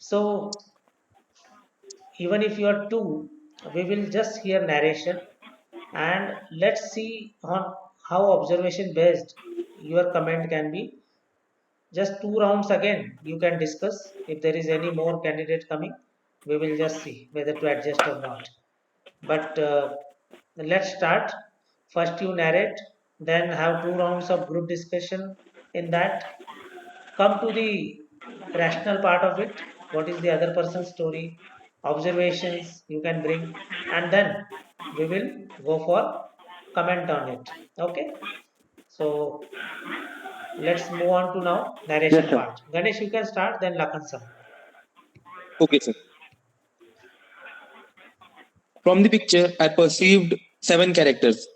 So even if you are two, we will just hear narration and let's see on how observation based your comment can be. Just two rounds again, you can discuss. If there is any more candidate coming, we will just see whether to adjust or not. But let's start. First, you narrate, then have two rounds of group discussion. In that, come to the rational part of it. What is the other person's story? Observations you can bring, and then we will go for comment on it. Okay. So let's move on to now Yes, narration sir. part. Ganesh, you can start, then Lakan. Okay, sir. From the picture, I perceived seven characters.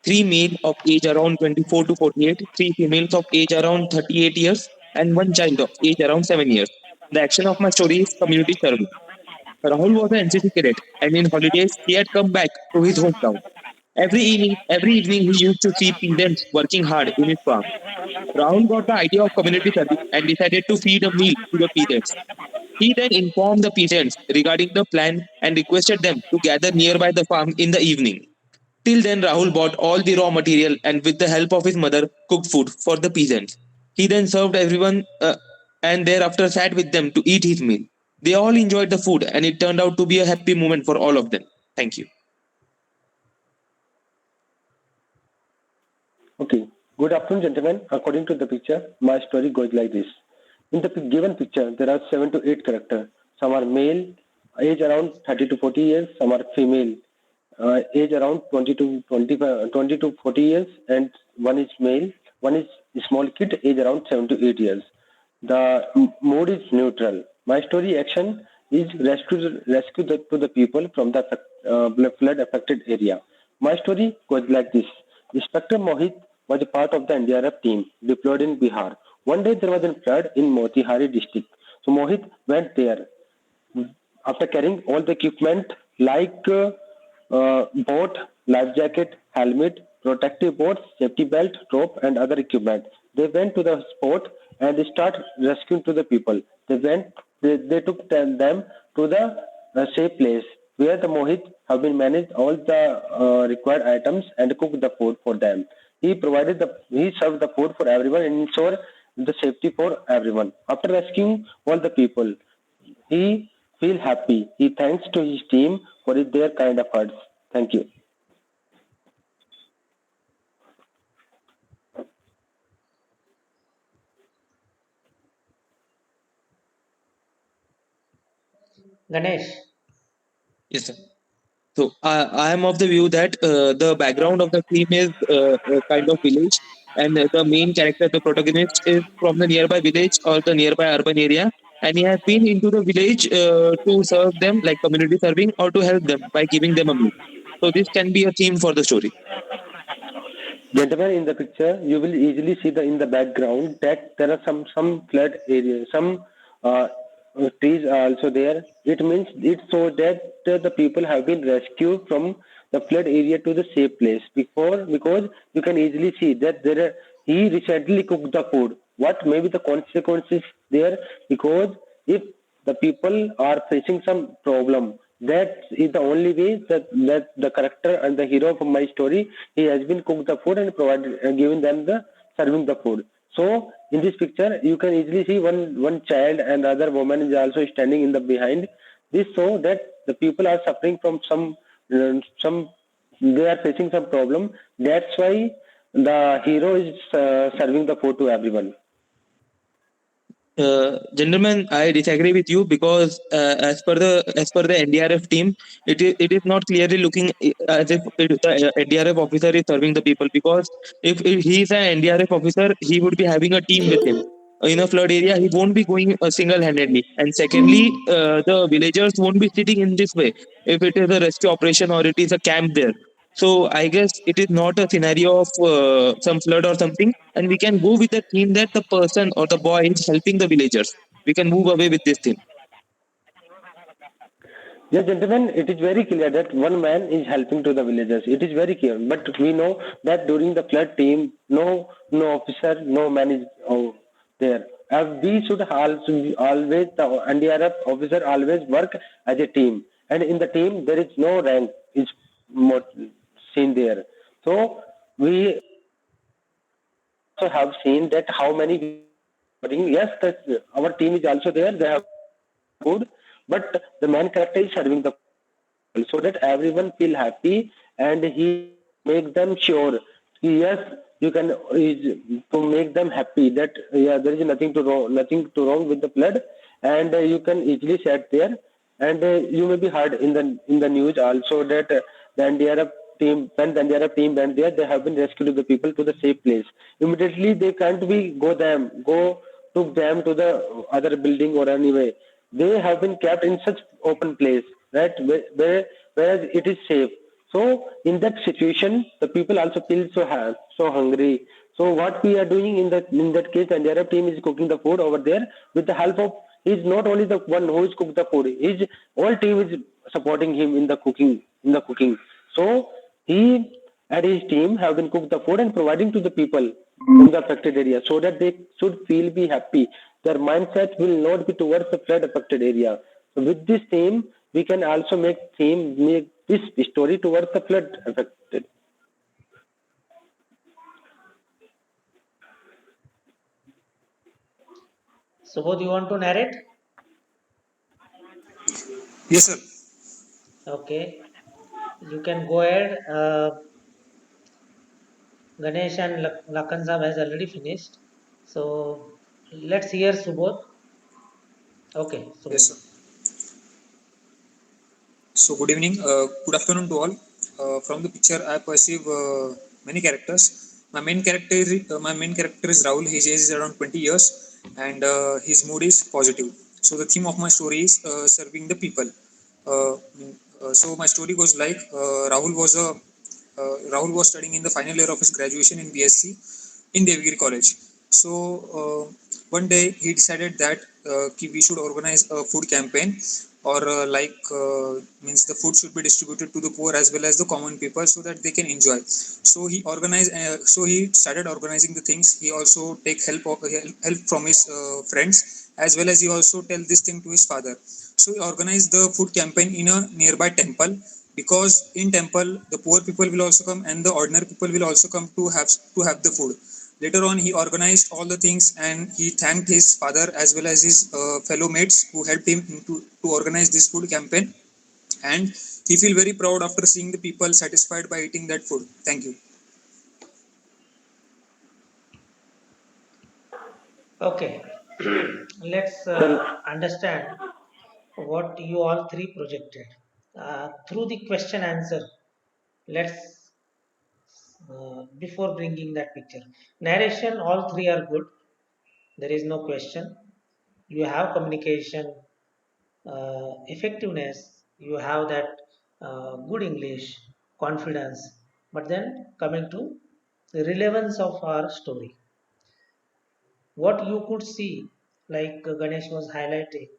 Three male of age around 24 to 48, three females of age around 38 years, and one child of age around 7 years. The action of my story is community service. Rahul was an NCC cadet, and in holidays he had come back to his hometown. Every evening he used to see peasants working hard in his farm. Rahul got the idea of community service and decided to feed a meal to the peasants. He then informed the peasants regarding the plan and requested them to gather nearby the farm in the evening. Till then, Rahul bought all the raw material and, with the help of his mother, cooked food for the peasants. He then served everyone and thereafter sat with them to eat his meal. They all enjoyed the food and it turned out to be a happy moment for all of them. Thank you. Okay. Good afternoon, gentlemen. According to the picture, my story goes like this. In the given picture, there are 7 to 8 characters. Some are male, age around 30 to 40 years. Some are female, age around 20 to 40 years. And one is male. One is small kid, age around 7 to 8 years. The mode is neutral. My story action is to the people from the flood affected area. My story goes like this. Inspector Mohit was a part of the NDRF team deployed in Bihar. One day there was a flood in Motihari district. So Mohit went there after carrying all the equipment like boat, life jacket, helmet, protective boards, safety belt, rope, and other equipment. They went to the spot and they start rescuing to the people. They took them to the safe place where the Mohit have been managed all the required items and cooked the food for them. He served the food for everyone and ensured the safety for everyone. After rescuing all the people, he feel happy. He thanks to his team for their kind efforts. Thank you. Ganesh, Yes, sir. So I am of the view that the background of the theme is a kind of village, and the main character, the protagonist, is from the nearby village or the nearby urban area, and he has been into the village to serve them, like community serving, or to help them by giving them a meal. So this can be a theme for the story. Gentlemen, in the picture, you will easily see the in the background that there are some flood areas, some trees are also there. It means it shows that the people have been rescued from the flood area to the safe place. Before, because you can easily see that he recently cooked the food. What may be the consequences there? Because if the people are facing some problem, that is the only way that the character and the hero of my story, he has been cooked the food and provided given them the serving the food. So in this picture you can easily see one child and other woman is also standing in the behind. This show that the people are suffering from some they are facing some problem. That's why the hero is serving the food to everyone. Gentlemen, I disagree with you because as per the NDRF team, it is not clearly looking as if the NDRF officer is serving the people. Because if he is an NDRF officer, he would be having a team with him. In a flood area, he won't be going single-handedly. And secondly, the villagers won't be sitting in this way if it is a rescue operation or it is a camp there. So I guess it is not a scenario of some flood or something, and we can go with the theme that the person or the boy is helping the villagers. We can move away with this theme. Yes, gentlemen, it is very clear that one man is helping to the villagers. It is very clear. But we know that during the flood team, no officer, no man is there. we should also always, the NDRF officer always work as a team, and in the team there is no rank is more seen there. So we also have seen that how many yes, that our team is also there. They have food, but the main character is serving the food so that everyone feel happy, and he make them sure. Yes, you can is to make them happy that yeah, there is nothing to wrong with the flood, and you can easily set there, and you may be heard in the news also that the NDRF team, when the NDRF team went there, they have been rescued the people to the safe place. Immediately they can't be go took them to the other building or anyway. They have been kept in such open place, right, where it is safe. So in that situation, the people also feel so hungry. So what we are doing in that case, and the Arab team is cooking the food over there with the help of. He's not only the one who is cooked the food. His whole team is supporting him in the cooking. So he and his team have been cooked the food and providing to the people from the affected area so that they should feel be happy. Their mindset will not be towards the flood affected area. So with this theme, we can also make this story towards the flood affected. Subodh, you want to narrate? Yes, sir. Okay, you can go ahead. Ganesh and Lakan Saab has already finished. So let's hear Subodh. Okay, Yes, Subodh. sir. So, good evening. Good afternoon to all. From the picture, I perceive many characters. My main character is Rahul. His age is around 20 years, and his mood is positive. So, the theme of my story is serving the people. Uh, so, my story goes like Rahul was studying in the final year of his graduation in BSc in Devgiri College. So one day he decided that we should organize a food campaign, or means the food should be distributed to the poor as well as the common people so that they can enjoy. So he started organizing the things. He also take help from his friends, as well as he also tell this thing to his father. So he organized the food campaign in a nearby temple, because in temple the poor people will also come and the ordinary people will also come to have the food. Later on, he organized all the things and he thanked his father as well as his fellow mates who helped him to organize this food campaign. And he feel very proud after seeing the people satisfied by eating that food. Thank you. Okay, let's Well, understand what you all three projected. Through the question answer, let's, before bringing that picture. Narration, all three are good. There is no question. You have communication, effectiveness, you have that good English, confidence. But then coming to the relevance of our story, what you could see, like Ganesh was highlighting,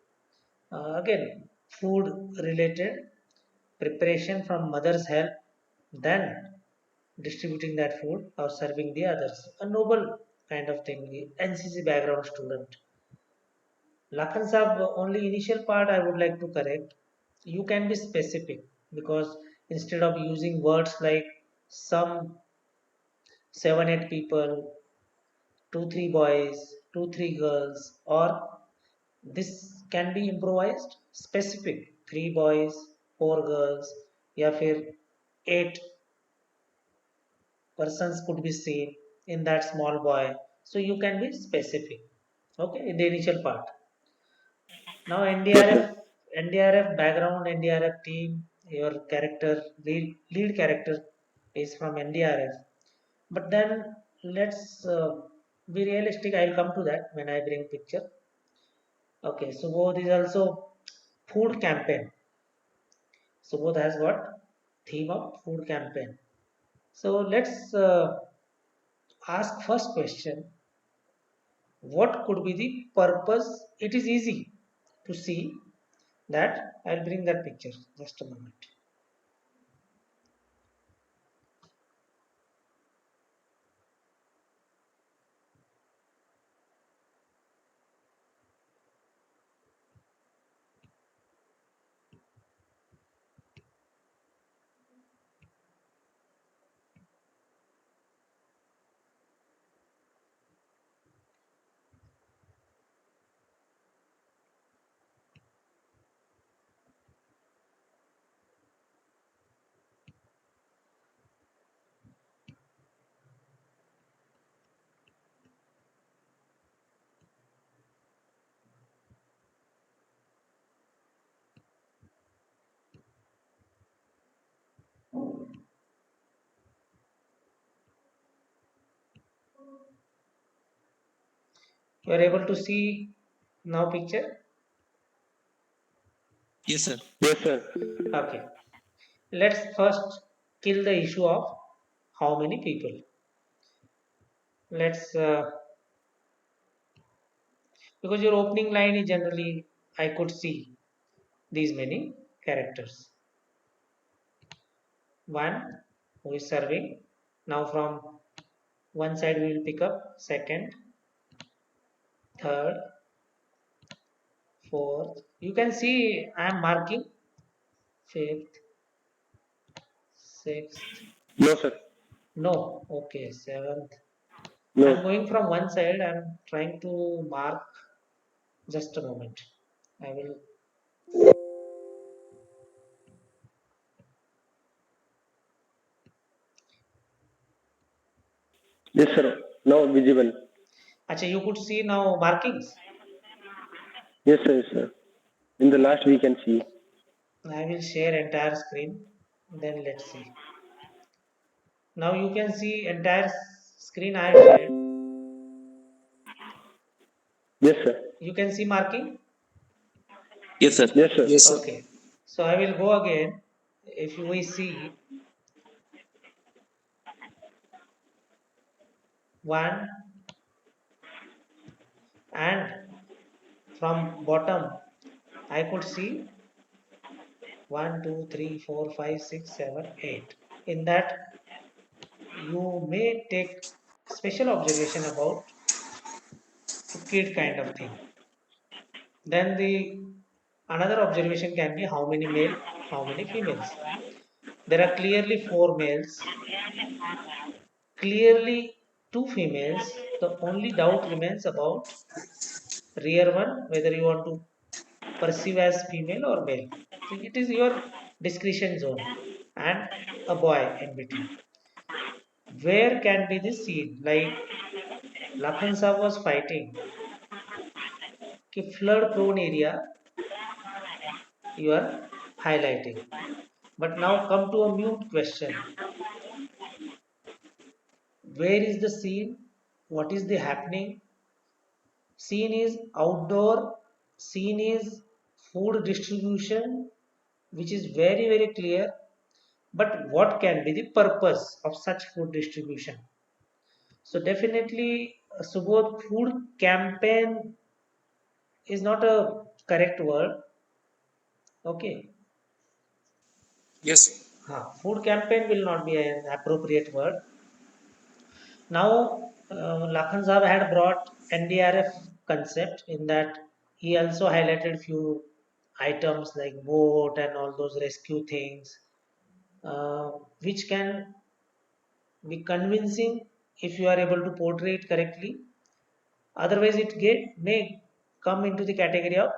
again, food related preparation from mother's help, then distributing that food or serving the others. A noble kind of thing. NCC background student. Lakhan Saab, only initial part I would like to correct. You can be specific, because instead of using words like some 7 8 people, 2 3 boys, 2 3 girls, or this can be improvised specific, 3 boys, 4 girls, या फिर 8 persons could be seen in that small boy. So you can be specific. Okay, in the initial part. Now yes, sir. NDRF background, NDRF team, your character, lead character is from NDRF. But then let's be realistic. I'll come to that when I bring picture. Okay, so both is also food campaign. So both has what? Theme of food campaign. So let's ask first question. What could be the purpose? It is easy to see that. I'll bring that picture. Just a moment. You are able to see now picture? Yes, sir. Yes, sir. Okay. Let's first kill the issue of how many people. Let's because your opening line is generally I could see these many characters. One who is serving. Now from one side we will pick up second, third, fourth. You can see I am marking fifth, sixth. No, sir. No, okay, seventh. I'm No. going from one side. I'm trying to mark. Just a moment. I will. Yes, sir. Now visible. Acha, you could see now markings. Yes, sir. Yes, sir. In the last we can see. I will share entire screen. Then let's see. Now you can see entire screen I have shared. Yes, sir. You can see marking. Yes, sir. Yes, sir. Yes, sir. Okay. So I will go again. If we see one and from bottom, I could see one, two, three, four, five, six, seven, eight. In that, you may take special observation about to kid kind of thing. Then the another observation can be how many male, how many females. There are clearly four males, clearly two females. The only doubt remains about rear one, whether you want to perceive as female or male. So it is your discretion zone and a boy in between. Where can be the scene? Like Lakhan Saab was fighting. कि flood prone area you are highlighting. But now come to a mute question. Where is the scene? What is the happening? Scene is outdoor. Scene is food distribution, which is very, very clear. But what can be the purpose of such food distribution? So definitely, Subodh, food campaign is not a correct word. Okay. Yes. Food campaign will not be an appropriate word. Now, Lakhan Saab had brought NDRF concept in that he also highlighted few items like boat and all those rescue things, which can be convincing if you are able to portray it correctly. Otherwise, may come into the category of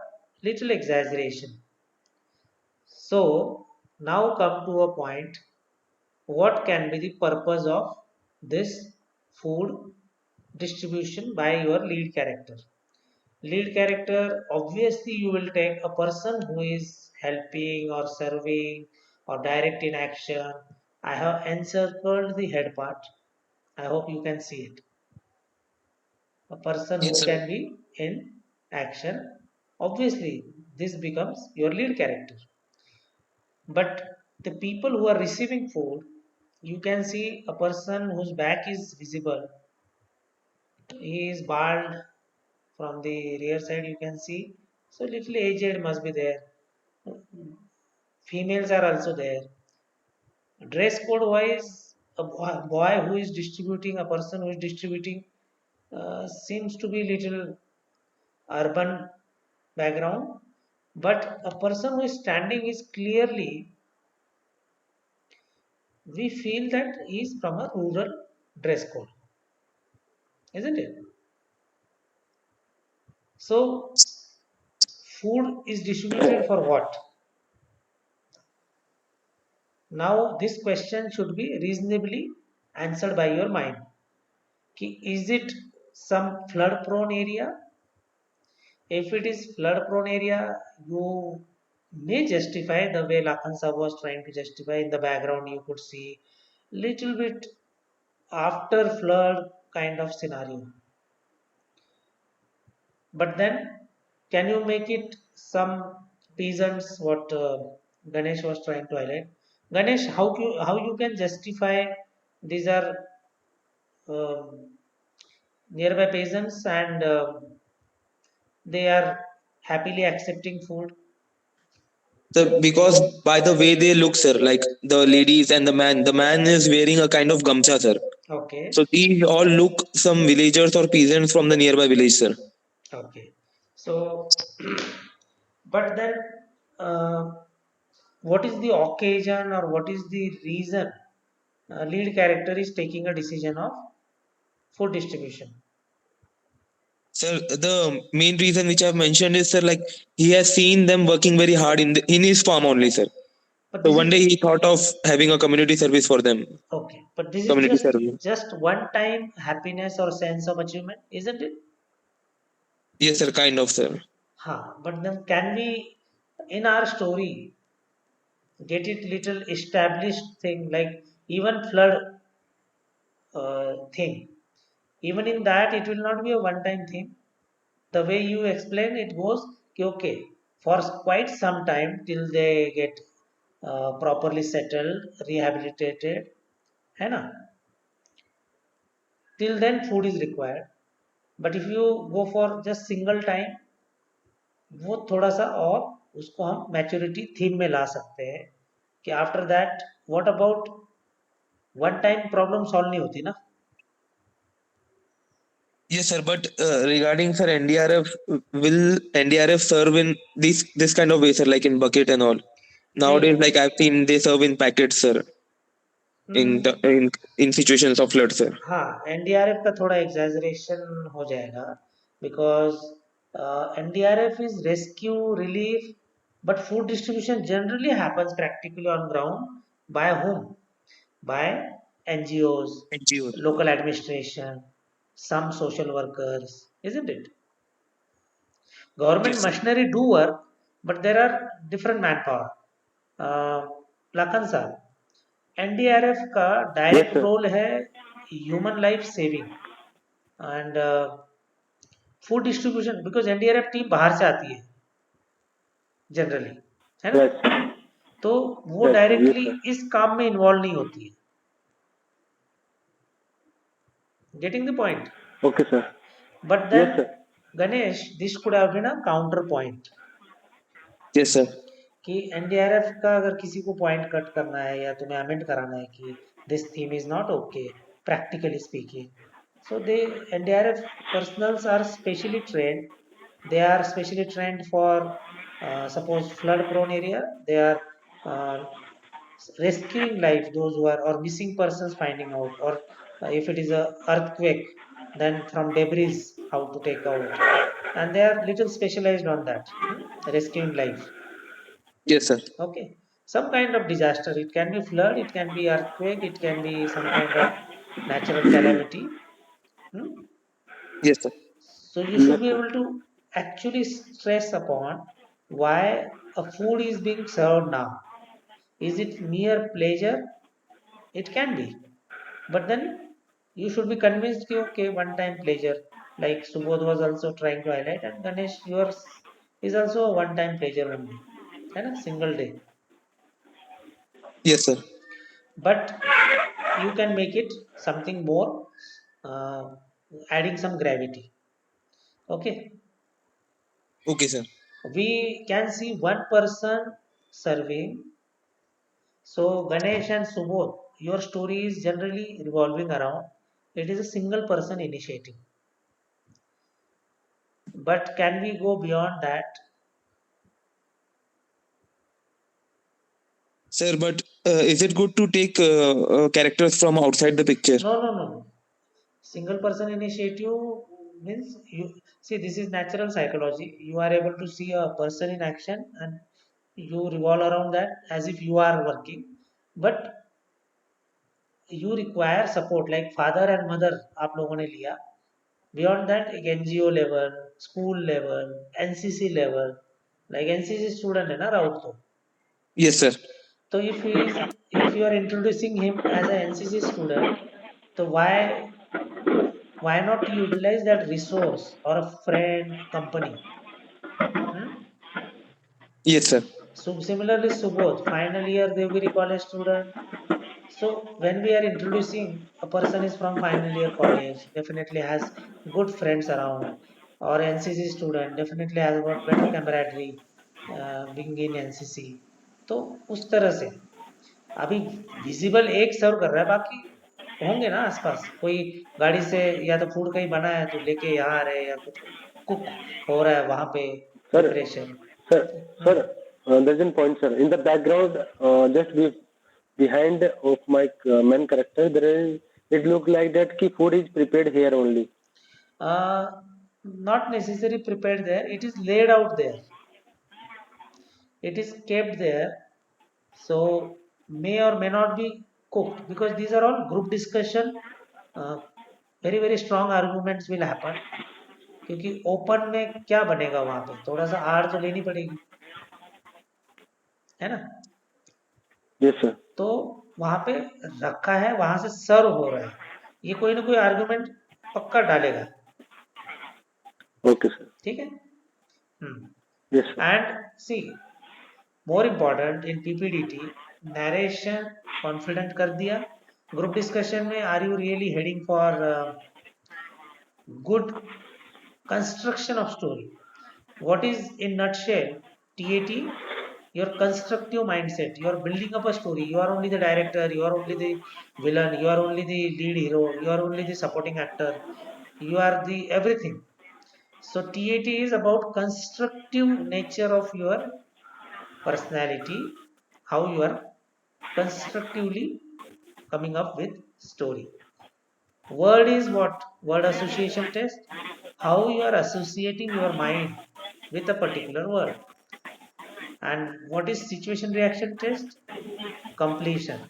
little exaggeration. So, now come to a point what can be the purpose of this food distribution by your lead character. Lead character, obviously you will take a person who is helping or serving or direct in action. I have encircled the head part. I hope you can see it. A person Yes, who sir. can be in action. Obviously this becomes your lead character. But the people who are receiving food, you can see a person whose back is visible. He is bald from the rear side, you can see. So little aged must be there. Females are also there. Dress code wise, a boy who is distributing, a person who is distributing, seems to be little urban background. But a person who is standing is clearly, we feel that he is from a rural dress code, isn't it? So food is distributed for what? Now this question should be reasonably answered by your mind. Is it some flood prone area? If it is flood prone area, you may justify the way Lakansa was trying to justify. In the background you could see little bit after flood kind of scenario. But then, can you make it some peasants? What Ganesh was trying to highlight. Ganesh, how you can justify these are um, nearby peasants and they are happily accepting food? So because by the way they look, sir, like the ladies and the man is wearing a kind of gamcha, sir. Okay, So these all look some villagers or peasants from the nearby village, sir. okay. So, but then, uh, what is the occasion or what is the reason lead character is taking a decision of food distribution? Sir, the main reason which I've mentioned is, sir, like he has seen them working very hard in his farm only, sir. But So this one day is he thought of having a community service for them. okay. But this is Community just service. just one time happiness or sense of achievement, isn't it? Yes, sir, kind of, sir. Huh. But then can we, in our story, get it little established thing like even flood thing? Even in that, it will not be a one-time thing. The way you explain it goes, कि okay, for quite some time till they get properly settled, rehabilitated, है ना? Till then, food is required. But if you go for just single time, वो थोड़ा सा और उसको हम maturity theme में ला सकते हैं कि after that what about one time problem solve नहीं होती ना. Yes, sir. But regarding sir NDRF, will NDRF serve in this kind of way, sir, like in bucket and all? Nowadays, नहीं. like I've seen, they serve in packets, sir, in the, hmm, in situations of flood, sir. हाँ, NDRF का थोड़ा exaggeration हो जाएगा because NDRF is rescue relief but food distribution generally happens practically on ground by home by NGOs, NGOs. local administration, some social workers, isn't it? Government Yes, sir. machinery do work, but there are different manpower. Uh, Lakhan साहब, NDRF का Yes, direct sir. Role है human life saving and food distribution because NDRF team बाहर से आती है generally, है ना? Yes, sir. तो वो Yes, sir. Yes, directly sir. इस काम में इन्वॉल्व नहीं होती है. Getting the point. Okay, sir. But Yes, then, sir. Ganesh, this could have been a counterpoint Yes, sir. कि एनडीआरएफ का अगर किसी को पॉइंट कट करना है या तुम्हें अमेंड कराना है कि this theme is not okay practically speaking, so they NDRF personals are specially trained. They are specially trained for suppose flood prone area. They are uh, rescuing life those who are or missing persons finding out or if it is a earthquake then from debris how to take out, and they are little specialized on that, rescuing life. Yes, sir. Okay, some kind of disaster, it can be flood, it can be earthquake, it can be some kind of natural calamity. hmm? Yes, sir. So you should Yes, be sir. able to actually stress upon why a food is being served now. Is it mere pleasure? It can be. But then you should be convinced that okay, one time pleasure. Like Subodh was also trying to highlight, and Ganesh, yours is also a one time pleasure only. And a single day. Yes, sir. But you can make it something more, uh, adding some gravity. Okay. Okay, sir. We can see one person serving. So Ganesh and Subodh, your story is generally revolving around. It is a single person initiating. But can we go beyond that? Sir, but is it good to take characters from outside the picture? No, no, no. Single person initiative means you see this is natural psychology. You are able to see a person in action and you revolve around that as if you are working. But you require support like father and mother आप लोगों ने लिया. Beyond that, एक NGO level, school level, NCC level, like NCC student है ना राउत तो. Yes, sir. तो if you are introducing him as a NCC student, तो why why not utilize that resource or a friend company? Hmm? Yes, sir. So similarly, Subodh, final year they will be college student. So when we are introducing a person is from final year college, definitely has good friends around, or NCC student definitely has got better camaraderie being in NCC. तो उस तरह से अभी visible एक सर्व कर रहा है, बाकी होंगे ना आसपास कोई गाड़ी से या तो फूड कहीं बना है तो लेके यहाँ आ रहे हैं, या कुछ कुक हो रहा है वहां पे Sir, preparation. sir, there's a point, sir. In the background, behind of my main character, there is. It look like that ki food is prepared here only. Not necessarily prepared there, it is laid out there, it is kept there. So may or may not be cooked, because these are all group discussion. uh, very very strong arguments will happen, क्योंकि open में क्या बनेगा वहां पे, थोड़ा सा आड़ तो लेनी पड़ेगी, है ना. Yes, sir. तो वहां पे रखा है, वहां से सर्व हो रहा है, ये कोई ना कोई आर्गुमेंट पक्का डालेगा. Okay, sir. ठीक है. Hmm. Yes, sir. And see, more important in PPDT, narration confident कर दिया. ग्रुप डिस्कशन में are you really heading for good construction of story? What is in nutshell TAT? Your constructive mindset. You are building up a story. You are only the director, you are only the villain, you are only the lead hero, you are only the supporting actor, you are the everything. So TAT is about constructive nature of your personality, how you are constructively coming up with story. Word is what? Word association test. How you are associating your mind with a particular word. And what is situation reaction test? Completion.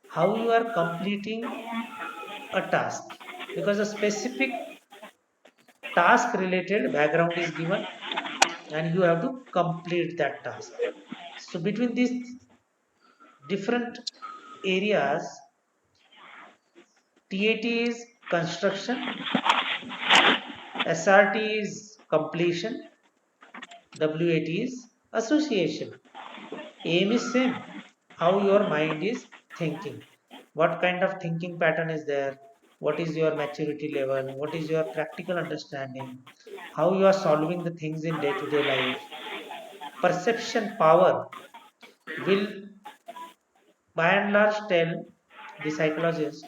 How you are completing a task. Because a specific task related background is given and you have to complete that task. So between these different areas, TAT is construction, SRT is completion, WAT is association. Aim is same. How your mind is thinking. What kind of thinking pattern is there? What is your maturity level? What is your practical understanding? How you are solving the things in day-to-day life? Perception power will by and large tell the psychologist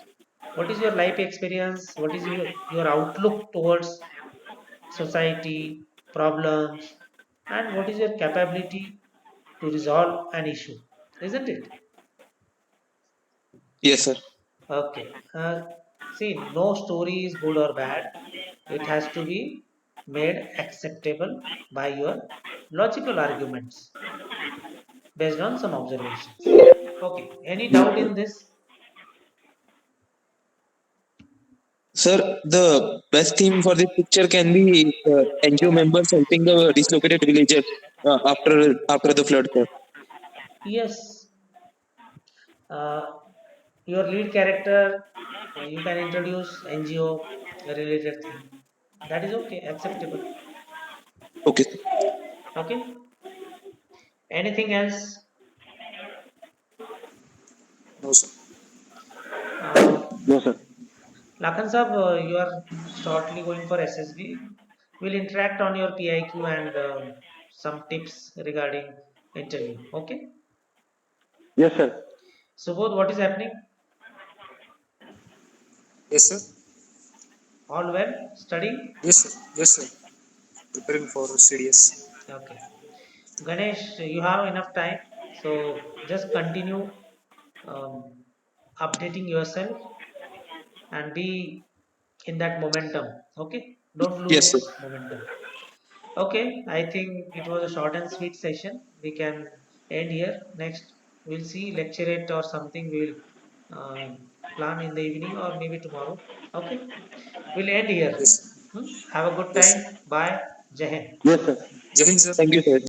what is your life experience, what is your outlook towards society, problems, and what is your capability to resolve an issue, isn't it? Yes, sir. Okay. See, no story is good or bad. It has to be made acceptable by your logical arguments based on some observations. Okay. Any Yes, doubt sir. in this? Sir, the best theme for this picture can be NGO members helping the dislocated villagers after the flood, sir. Yes. Uh, your lead character, you can introduce NGO related thing. That is okay, acceptable. Okay, sir. Okay. Anything else? No, sir. Uh, No, sir. Lakan sir, you are shortly going for SSB. We'll interact on your PIQ and some tips regarding interview. Okay. Yes, sir. Subodh, what is happening? Yes, sir. All well? Studying? Yes, sir. Yes, sir. Preparing for CDS. Okay. Ganesh, you have enough time. So just continue um, updating yourself and be in that momentum. Okay. Don't Yes, sir. lose momentum. Okay, I think it was a short and sweet session. We can end here. Next, we'll see lecturate or something. We'll plan in the evening or maybe tomorrow. Okay, we'll end here. Yes, sir. Have a good Yes, time. sir. Bye. Jai Hind. Yes, sir. Jai Hind, sir. Thank you, sir.